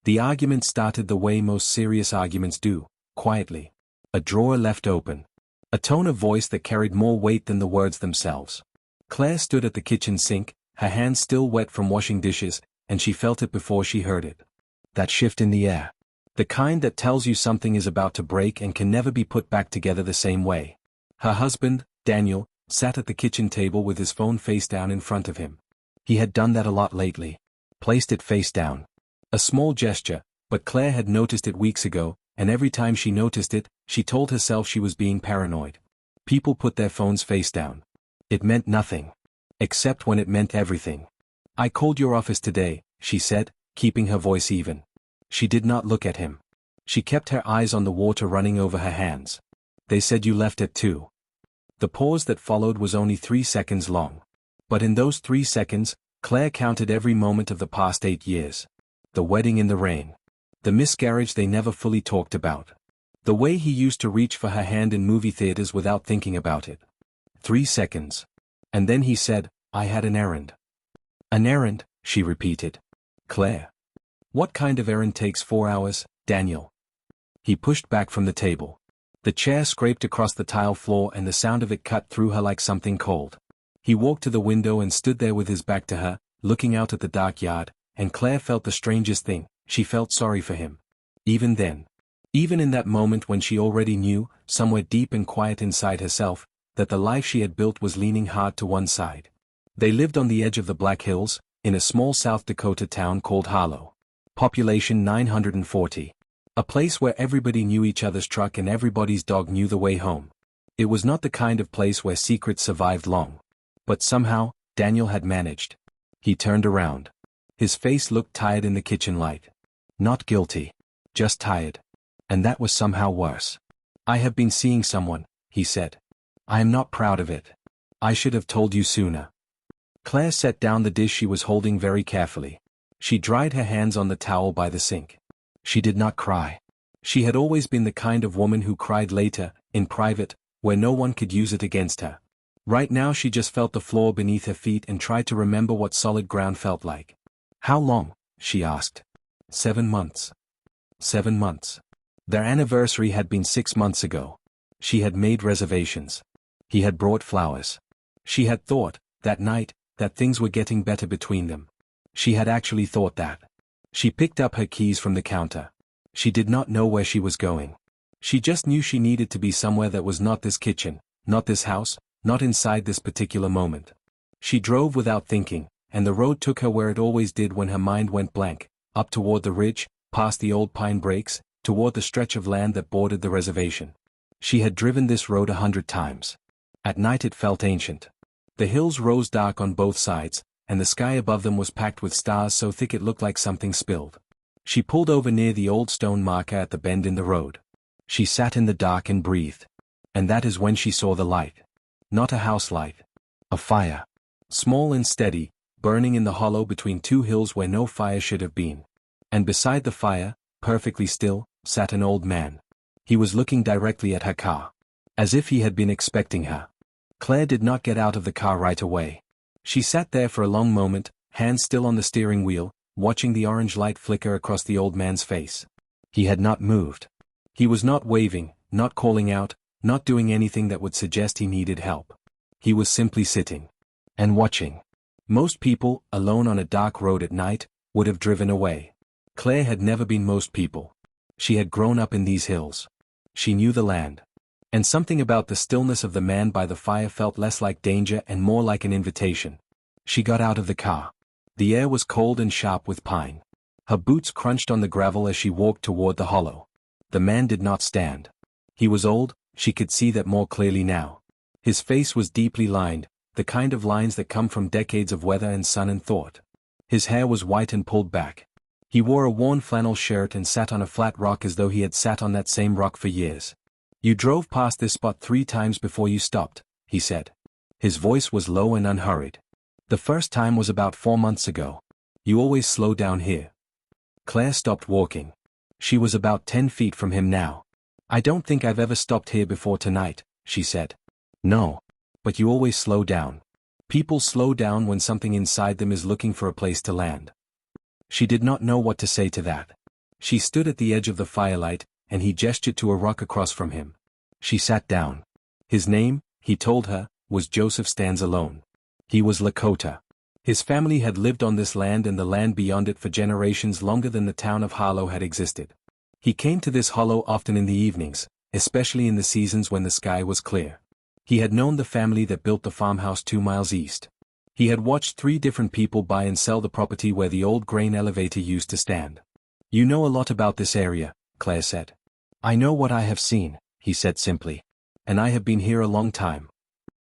The argument started the way most serious arguments do, quietly. A drawer left open. A tone of voice that carried more weight than the words themselves. Claire stood at the kitchen sink, her hands still wet from washing dishes, and she felt it before she heard it. That shift in the air. The kind that tells you something is about to break and can never be put back together the same way. Her husband, Daniel, sat at the kitchen table with his phone face down in front of him. He had done that a lot lately. Placed it face down. A small gesture, but Claire had noticed it weeks ago, and every time she noticed it, she told herself she was being paranoid. People put their phones face down. It meant nothing. Except when it meant everything. "I called your office today," she said, keeping her voice even. She did not look at him. She kept her eyes on the water running over her hands. "They said you left at 2. The pause that followed was only 3 seconds long. But in those 3 seconds, Claire counted every moment of the past 8 years. The wedding in the rain. The miscarriage they never fully talked about. The way he used to reach for her hand in movie theaters without thinking about it. 3 seconds. And then he said, "I had an errand." "An errand," she repeated. "Claire. What kind of errand takes 4 hours, Daniel?" He pushed back from the table. The chair scraped across the tile floor and the sound of it cut through her like something cold. He walked to the window and stood there with his back to her, looking out at the dark yard, and Claire felt the strangest thing. She felt sorry for him. Even then. Even in that moment when she already knew, somewhere deep and quiet inside herself, that the life she had built was leaning hard to one side. They lived on the edge of the Black Hills, in a small South Dakota town called Harlow. Population 940. A place where everybody knew each other's truck and everybody's dog knew the way home. It was not the kind of place where secrets survived long. But somehow, Daniel had managed. He turned around. His face looked tired in the kitchen light. Not guilty. Just tired. And that was somehow worse. "I have been seeing someone," he said. "I am not proud of it. I should have told you sooner." Claire set down the dish she was holding very carefully. She dried her hands on the towel by the sink. She did not cry. She had always been the kind of woman who cried later, in private, where no one could use it against her. Right now she just felt the floor beneath her feet and tried to remember what solid ground felt like. "How long?" she asked. 7 months. 7 months. Their anniversary had been 6 months ago. She had made reservations. He had brought flowers. She had thought, that night, that things were getting better between them. She had actually thought that. She picked up her keys from the counter. She did not know where she was going. She just knew she needed to be somewhere that was not this kitchen, not this house, not inside this particular moment. She drove without thinking, and the road took her where it always did when her mind went blank, up toward the ridge, past the old pine breaks, toward the stretch of land that bordered the reservation. She had driven this road 100 times. At night it felt ancient. The hills rose dark on both sides, and the sky above them was packed with stars so thick it looked like something spilled. She pulled over near the old stone marker at the bend in the road. She sat in the dark and breathed. And that is when she saw the light. Not a house light. A fire. Small and steady, burning in the hollow between 2 hills where no fire should have been. And beside the fire, perfectly still, sat an old man. He was looking directly at her car. As if he had been expecting her. Claire did not get out of the car right away. She sat there for a long moment, hands still on the steering wheel, watching the orange light flicker across the old man's face. He had not moved. He was not waving, not calling out, not doing anything that would suggest he needed help. He was simply sitting. And watching. Most people, alone on a dark road at night, would have driven away. Claire had never been most people. She had grown up in these hills. She knew the land. And something about the stillness of the man by the fire felt less like danger and more like an invitation. She got out of the car. The air was cold and sharp with pine. Her boots crunched on the gravel as she walked toward the hollow. The man did not stand. He was old, she could see that more clearly now. His face was deeply lined, the kind of lines that come from decades of weather and sun and thought. His hair was white and pulled back. He wore a worn flannel shirt and sat on a flat rock as though he had sat on that same rock for years. "You drove past this spot 3 times before you stopped," he said. His voice was low and unhurried. "The first time was about 4 months ago. You always slow down here." Claire stopped walking. She was about 10 feet from him now. "I don't think I've ever stopped here before tonight," she said. "No. But you always slow down. People slow down when something inside them is looking for a place to land." She did not know what to say to that. She stood at the edge of the firelight, and he gestured to a rock across from him. She sat down. His name, he told her, was Joseph Stands Alone. He was Lakota. His family had lived on this land and the land beyond it for generations longer than the town of Harlow had existed. He came to this hollow often in the evenings, especially in the seasons when the sky was clear. He had known the family that built the farmhouse 2 miles east. He had watched 3 different people buy and sell the property where the old grain elevator used to stand. "You know a lot about this area," Claire said. "I know what I have seen," he said simply. "And I have been here a long time."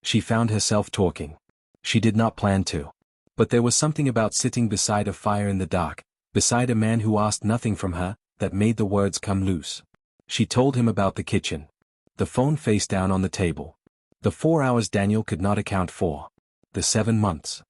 She found herself talking. She did not plan to. But there was something about sitting beside a fire in the dark, beside a man who asked nothing from her, that made the words come loose. She told him about the kitchen. The phone face down on the table. The 4 hours Daniel could not account for. The 7 months.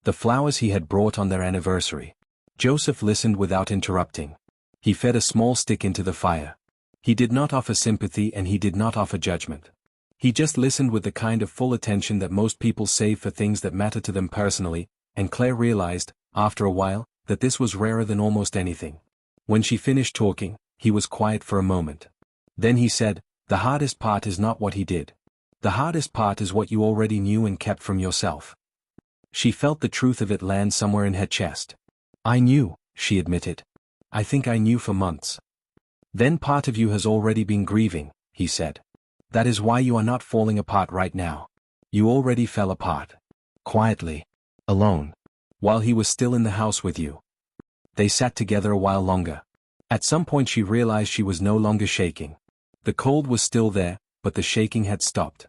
The flowers he had brought on their anniversary. Joseph listened without interrupting. He fed a small stick into the fire. He did not offer sympathy and he did not offer judgment. He just listened with the kind of full attention that most people save for things that matter to them personally, and Claire realized, after a while, that this was rarer than almost anything. When she finished talking, he was quiet for a moment. Then he said, "The hardest part is not what he did. The hardest part is what you already knew and kept from yourself." She felt the truth of it land somewhere in her chest. "I knew," she admitted. "I think I knew for months." "Then part of you has already been grieving," he said. "That is why you are not falling apart right now. You already fell apart. Quietly. Alone. While he was still in the house with you." They sat together a while longer. At some point she realized she was no longer shaking. The cold was still there, but the shaking had stopped.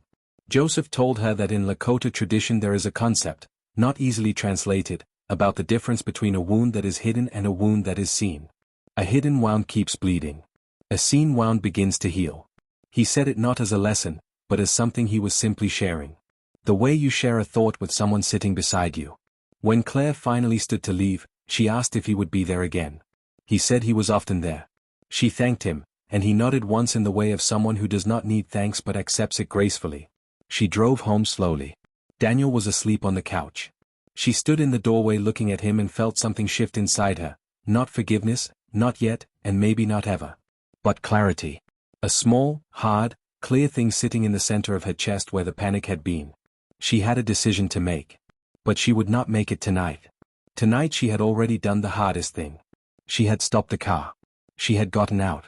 Joseph told her that in Lakota tradition there is a concept, not easily translated, about the difference between a wound that is hidden and a wound that is seen. A hidden wound keeps bleeding. A seen wound begins to heal. He said it not as a lesson, but as something he was simply sharing. The way you share a thought with someone sitting beside you. When Claire finally stood to leave, she asked if he would be there again. He said he was often there. She thanked him, and he nodded once in the way of someone who does not need thanks but accepts it gracefully. She drove home slowly. Daniel was asleep on the couch. She stood in the doorway looking at him and felt something shift inside her, not forgiveness, not yet, and maybe not ever. But clarity. A small, hard, clear thing sitting in the center of her chest where the panic had been. She had a decision to make. But she would not make it tonight. Tonight she had already done the hardest thing. She had stopped the car. She had gotten out.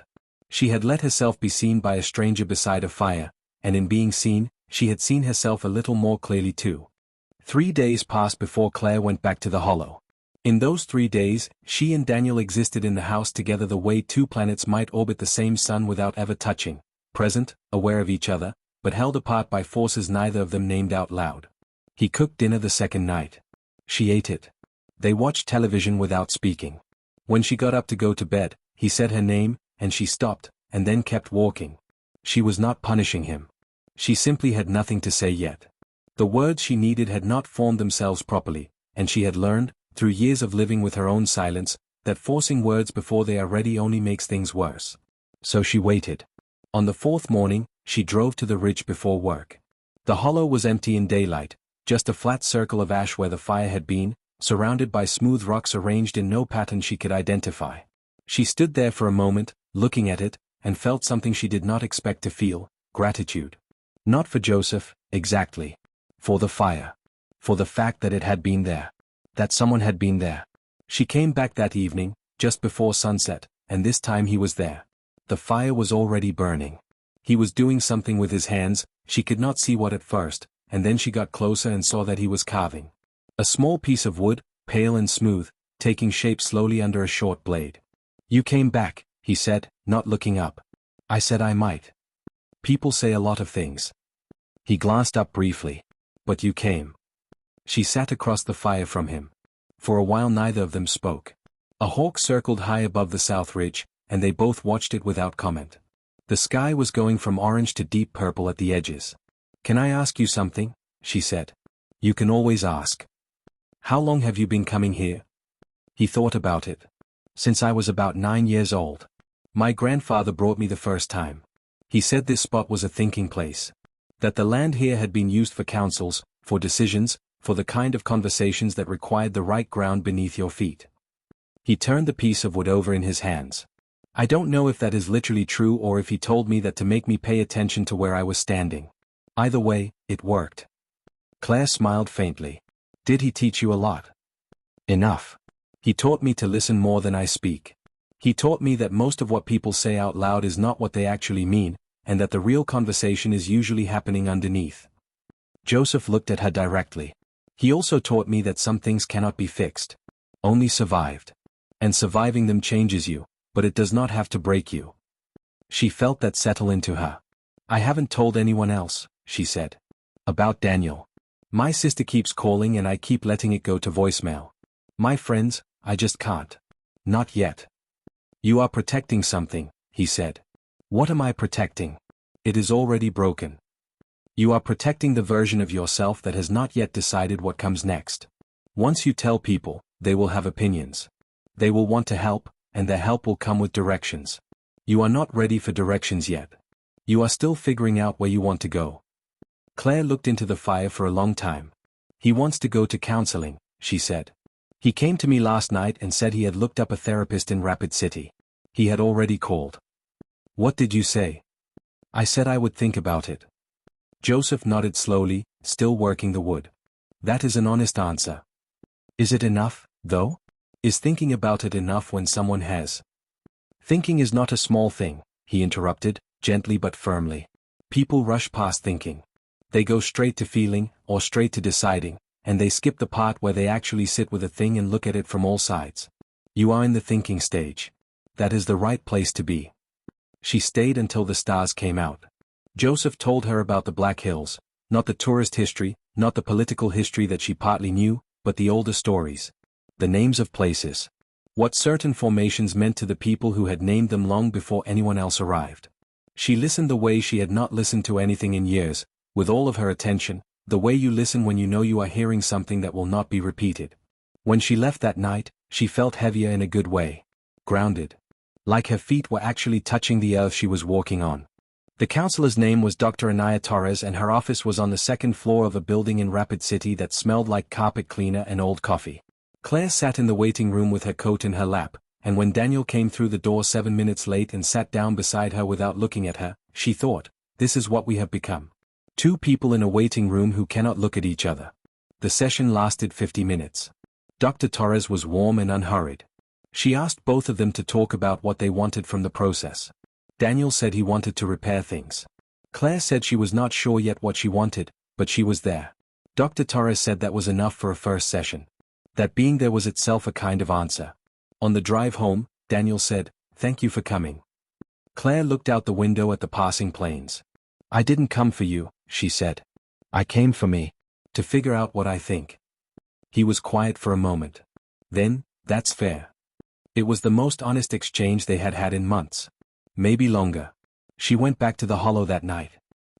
She had let herself be seen by a stranger beside a fire, and in being seen, she had seen herself a little more clearly too. 3 days passed before Claire went back to the hollow. In those 3 days, she and Daniel existed in the house together the way 2 planets might orbit the same sun without ever touching, present, aware of each other, but held apart by forces neither of them named out loud. He cooked dinner the second night. She ate it. They watched television without speaking. When she got up to go to bed, he said her name, and she stopped, and then kept walking. She was not punishing him. She simply had nothing to say yet. The words she needed had not formed themselves properly, and she had learned, through years of living with her own silence, that forcing words before they are ready only makes things worse. So she waited. On the 4th morning, she drove to the ridge before work. The hollow was empty in daylight, just a flat circle of ash where the fire had been, surrounded by smooth rocks arranged in no pattern she could identify. She stood there for a moment, looking at it, and felt something she did not expect to feel, gratitude. Not for Joseph, exactly. For the fire. For the fact that it had been there. That someone had been there. She came back that evening, just before sunset, and this time he was there. The fire was already burning. He was doing something with his hands, she could not see what at first, and then she got closer and saw that he was carving. A small piece of wood, pale and smooth, taking shape slowly under a short blade. "You came back," he said, not looking up. "I said I might. People say a lot of things." He glanced up briefly. "But you came." She sat across the fire from him. For a while neither of them spoke. A hawk circled high above the south ridge, and they both watched it without comment. The sky was going from orange to deep purple at the edges. "Can I ask you something?" she said. "You can always ask." "How long have you been coming here?" He thought about it. "Since I was about 9 years old. My grandfather brought me the first time. He said this spot was a thinking place. That the land here had been used for councils, for decisions, for the kind of conversations that required the right ground beneath your feet." He turned the piece of wood over in his hands. I don't know if that is literally true or if he told me that to make me pay attention to where I was standing. Either way, it worked. Claire smiled faintly. Did he teach you a lot? Enough. He taught me to listen more than I speak. He taught me that most of what people say out loud is not what they actually mean, and that the real conversation is usually happening underneath. Joseph looked at her directly. He also taught me that some things cannot be fixed. Only survived. And surviving them changes you, but it does not have to break you. She felt that settle into her. I haven't told anyone else, she said. About Daniel. My sister keeps calling and I keep letting it go to voicemail. My friends, I just can't. Not yet. You are protecting something, he said. What am I protecting? It is already broken. You are protecting the version of yourself that has not yet decided what comes next. Once you tell people, they will have opinions. They will want to help, and their help will come with directions. You are not ready for directions yet. You are still figuring out where you want to go. Claire looked into the fire for a long time. He wants to go to counseling, she said. He came to me last night and said he had looked up a therapist in Rapid City. He had already called. What did you say? I said I would think about it. Joseph nodded slowly, still working the wood. That is an honest answer. Is it enough, though? Is thinking about it enough when someone has? Thinking is not a small thing, he interrupted, gently but firmly. People rush past thinking. They go straight to feeling, or straight to deciding, and they skip the part where they actually sit with a thing and look at it from all sides. You are in the thinking stage. That is the right place to be. She stayed until the stars came out. Joseph told her about the Black Hills, not the tourist history, not the political history that she partly knew, but the older stories. The names of places. What certain formations meant to the people who had named them long before anyone else arrived. She listened the way she had not listened to anything in years, with all of her attention, the way you listen when you know you are hearing something that will not be repeated. When she left that night, she felt heavier in a good way. Grounded. Like her feet were actually touching the earth she was walking on. The counselor's name was Dr. Anaya Torres and her office was on the second floor of a building in Rapid City that smelled like carpet cleaner and old coffee. Claire sat in the waiting room with her coat in her lap, and when Daniel came through the door 7 minutes late and sat down beside her without looking at her, she thought, this is what we have become. Two people in a waiting room who cannot look at each other. The session lasted 50 minutes. Dr. Torres was warm and unhurried. She asked both of them to talk about what they wanted from the process. Daniel said he wanted to repair things. Claire said she was not sure yet what she wanted, but she was there. Dr. Torres said that was enough for a first session. That being there was itself a kind of answer. On the drive home, Daniel said, "Thank you for coming." Claire looked out the window at the passing planes. "I didn't come for you," she said. "I came for me. To figure out what I think." He was quiet for a moment. Then, "That's fair." It was the most honest exchange they had had in months. Maybe longer. She went back to the hollow that night.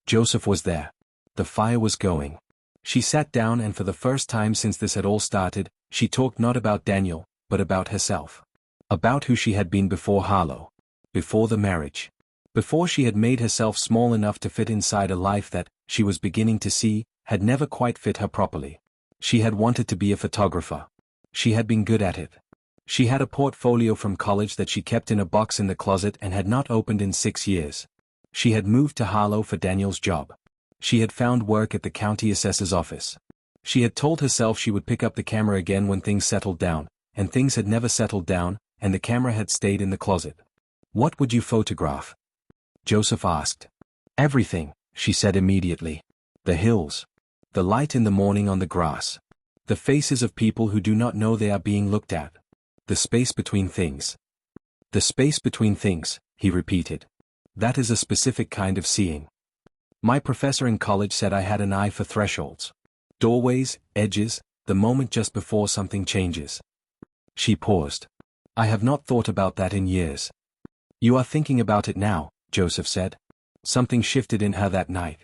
Joseph was there. The fire was going. She sat down and for the first time since this had all started, she talked not about Daniel, but about herself. About who she had been before Harlow. Before the marriage. Before she had made herself small enough to fit inside a life that, she was beginning to see, had never quite fit her properly. She had wanted to be a photographer. She had been good at it. She had a portfolio from college that she kept in a box in the closet and had not opened in 6 years. She had moved to Harlow for Daniel's job. She had found work at the county assessor's office. She had told herself she would pick up the camera again when things settled down, and things had never settled down, and the camera had stayed in the closet. "What would you photograph?" Joseph asked. "Everything," she said immediately. "The hills. The light in the morning on the grass. The faces of people who do not know they are being looked at. The space between things." "The space between things," he repeated. "That is a specific kind of seeing. My professor in college said I had an eye for thresholds. Doorways, edges, the moment just before something changes." She paused. "I have not thought about that in years." "You are thinking about it now," Joseph said. Something shifted in her that night.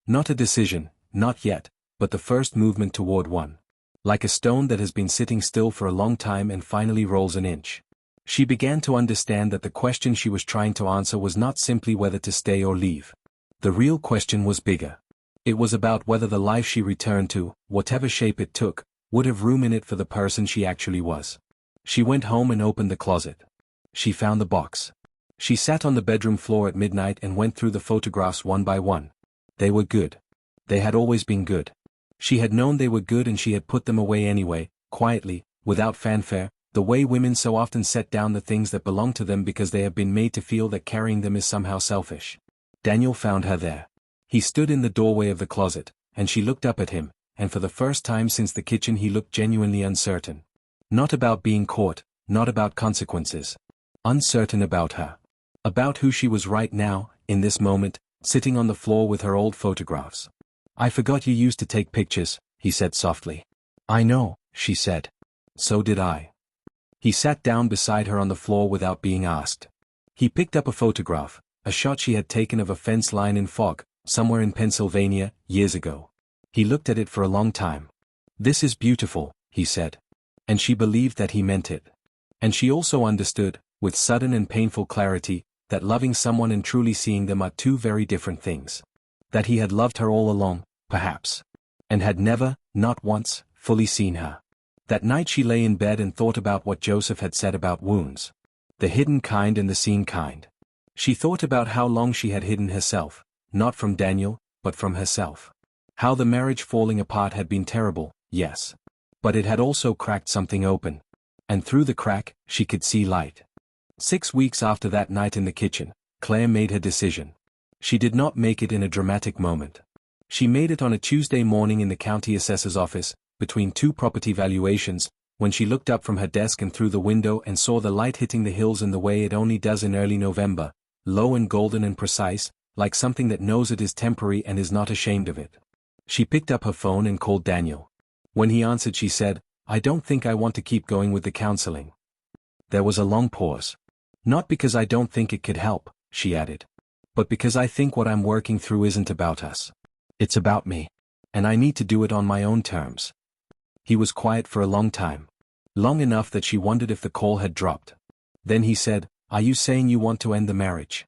Not a decision, not yet, but the first movement toward one. Like a stone that has been sitting still for a long time and finally rolls an inch. She began to understand that the question she was trying to answer was not simply whether to stay or leave. The real question was bigger. It was about whether the life she returned to, whatever shape it took, would have room in it for the person she actually was. She went home and opened the closet. She found the box. She sat on the bedroom floor at midnight and went through the photographs one by one. They were good. They had always been good. She had known they were good and she had put them away anyway, quietly, without fanfare, the way women so often set down the things that belong to them because they have been made to feel that carrying them is somehow selfish. Daniel found her there. He stood in the doorway of the closet, and she looked up at him, and for the first time since the kitchen he looked genuinely uncertain. Not about being caught, not about consequences. Uncertain about her. About who she was right now, in this moment, sitting on the floor with her old photographs. "I forgot you used to take pictures," he said softly. "I know," she said. "So did I." He sat down beside her on the floor without being asked. He picked up a photograph, a shot she had taken of a fence line in fog, somewhere in Pennsylvania, years ago. He looked at it for a long time. "This is beautiful," he said. And she believed that he meant it. And she also understood, with sudden and painful clarity, that loving someone and truly seeing them are two very different things. That he had loved her all along, perhaps. And had never, not once, fully seen her. That night she lay in bed and thought about what Joseph had said about wounds. The hidden kind and the seen kind. She thought about how long she had hidden herself, not from Daniel, but from herself. How the marriage falling apart had been terrible, yes. But it had also cracked something open. And through the crack, she could see light. 6 weeks after that night in the kitchen, Claire made her decision. She did not make it in a dramatic moment. She made it on a Tuesday morning in the county assessor's office, between two property valuations, when she looked up from her desk and through the window and saw the light hitting the hills in the way it only does in early November, low and golden and precise, like something that knows it is temporary and is not ashamed of it. She picked up her phone and called Daniel. When he answered she said, "I don't think I want to keep going with the counseling." There was a long pause. "Not because I don't think it could help," she added. "But because I think what I'm working through isn't about us. It's about me. And I need to do it on my own terms." He was quiet for a long time. Long enough that she wondered if the call had dropped. Then he said, "Are you saying you want to end the marriage?"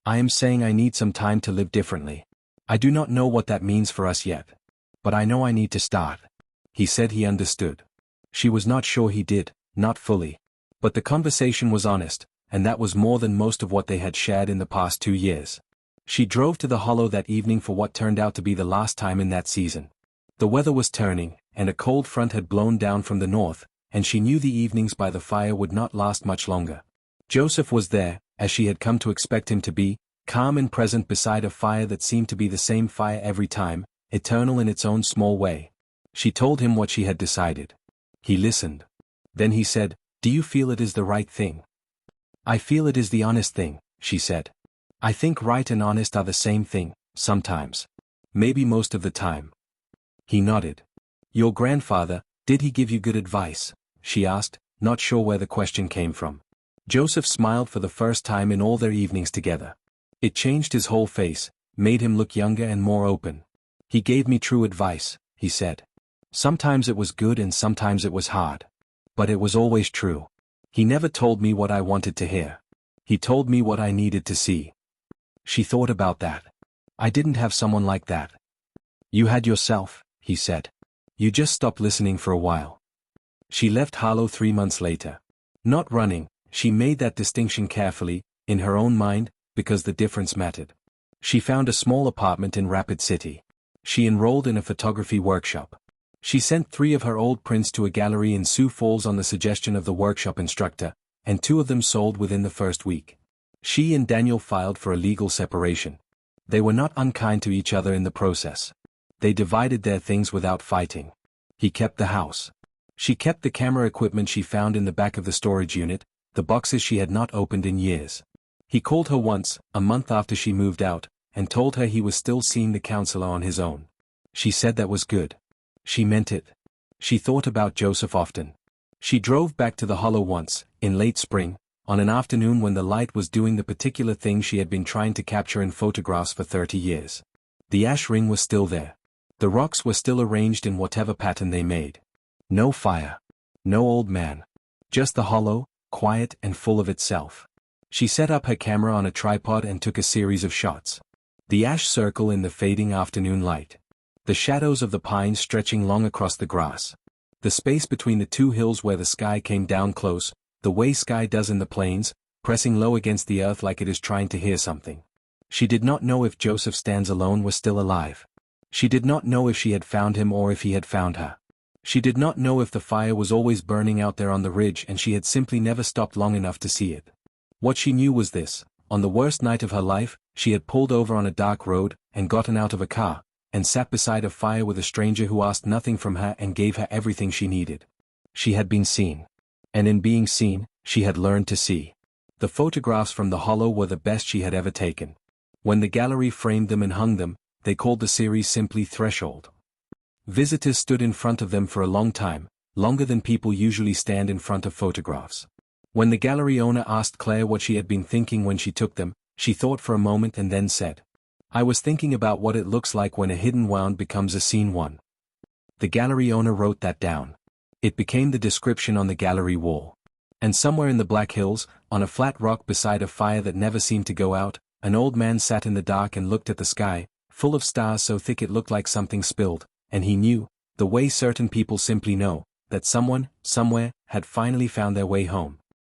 "I am saying I need some time to live differently. I do not know what that means for us yet. But I know I need to start." He said he understood. She was not sure he did, not fully. But the conversation was honest, and that was more than most of what they had shared in the past 2 years. She drove to the Hollow that evening for what turned out to be the last time in that season. The weather was turning, and a cold front had blown down from the north, and she knew the evenings by the fire would not last much longer. Joseph was there, as she had come to expect him to be, calm and present beside a fire that seemed to be the same fire every time, eternal in its own small way. She told him what she had decided. He listened. Then he said, "Do you feel it is the right thing?" "I feel it is the honest thing," she said. "I think right and honest are the same thing, sometimes. Maybe most of the time." He nodded. "Your grandfather, did he give you good advice?" she asked, not sure where the question came from. Joseph smiled for the first time in all their evenings together. It changed his whole face, made him look younger and more open. "He gave me true advice," he said. "Sometimes it was good and sometimes it was hard. But it was always true. He never told me what I wanted to hear. He told me what I needed to see." She thought about that. "I didn't have someone like that." "You had yourself," he said. "You just stopped listening for a while." She left Harlow 3 months later. Not running, she made that distinction carefully, in her own mind, because the difference mattered. She found a small apartment in Rapid City. She enrolled in a photography workshop. She sent 3 of her old prints to a gallery in Sioux Falls on the suggestion of the workshop instructor, and 2 of them sold within the first week. She and Daniel filed for a legal separation. They were not unkind to each other in the process. They divided their things without fighting. He kept the house. She kept the camera equipment she found in the back of the storage unit, the boxes she had not opened in years. He called her once, a month after she moved out, and told her he was still seeing the counselor on his own. She said that was good. She meant it. She thought about Joseph often. She drove back to the Hollow once, in late spring, on an afternoon when the light was doing the particular thing she had been trying to capture in photographs for 30 years. The ash ring was still there. The rocks were still arranged in whatever pattern they made. No fire. No old man. Just the Hollow, quiet and full of itself. She set up her camera on a tripod and took a series of shots. The ash circle in the fading afternoon light. The shadows of the pines stretching long across the grass. The space between the 2 hills where the sky came down close, the way sky does in the plains, pressing low against the earth like it is trying to hear something. She did not know if Joseph Stands Alone was still alive. She did not know if she had found him or if he had found her. She did not know if the fire was always burning out there on the ridge and she had simply never stopped long enough to see it. What she knew was this: on the worst night of her life, she had pulled over on a dark road, and gotten out of a car, and sat beside a fire with a stranger who asked nothing from her and gave her everything she needed. She had been seen. And in being seen, she had learned to see. The photographs from the hollow were the best she had ever taken. When the gallery framed them and hung them, they called the series simply Threshold. Visitors stood in front of them for a long time, longer than people usually stand in front of photographs. When the gallery owner asked Claire what she had been thinking when she took them, she thought for a moment and then said, "I was thinking about what it looks like when a hidden wound becomes a seen one." The gallery owner wrote that down. It became the description on the gallery wall. And somewhere in the Black Hills, on a flat rock beside a fire that never seemed to go out, an old man sat in the dark and looked at the sky, full of stars so thick it looked like something spilled, and he knew, the way certain people simply know, that someone, somewhere, had finally found their way home.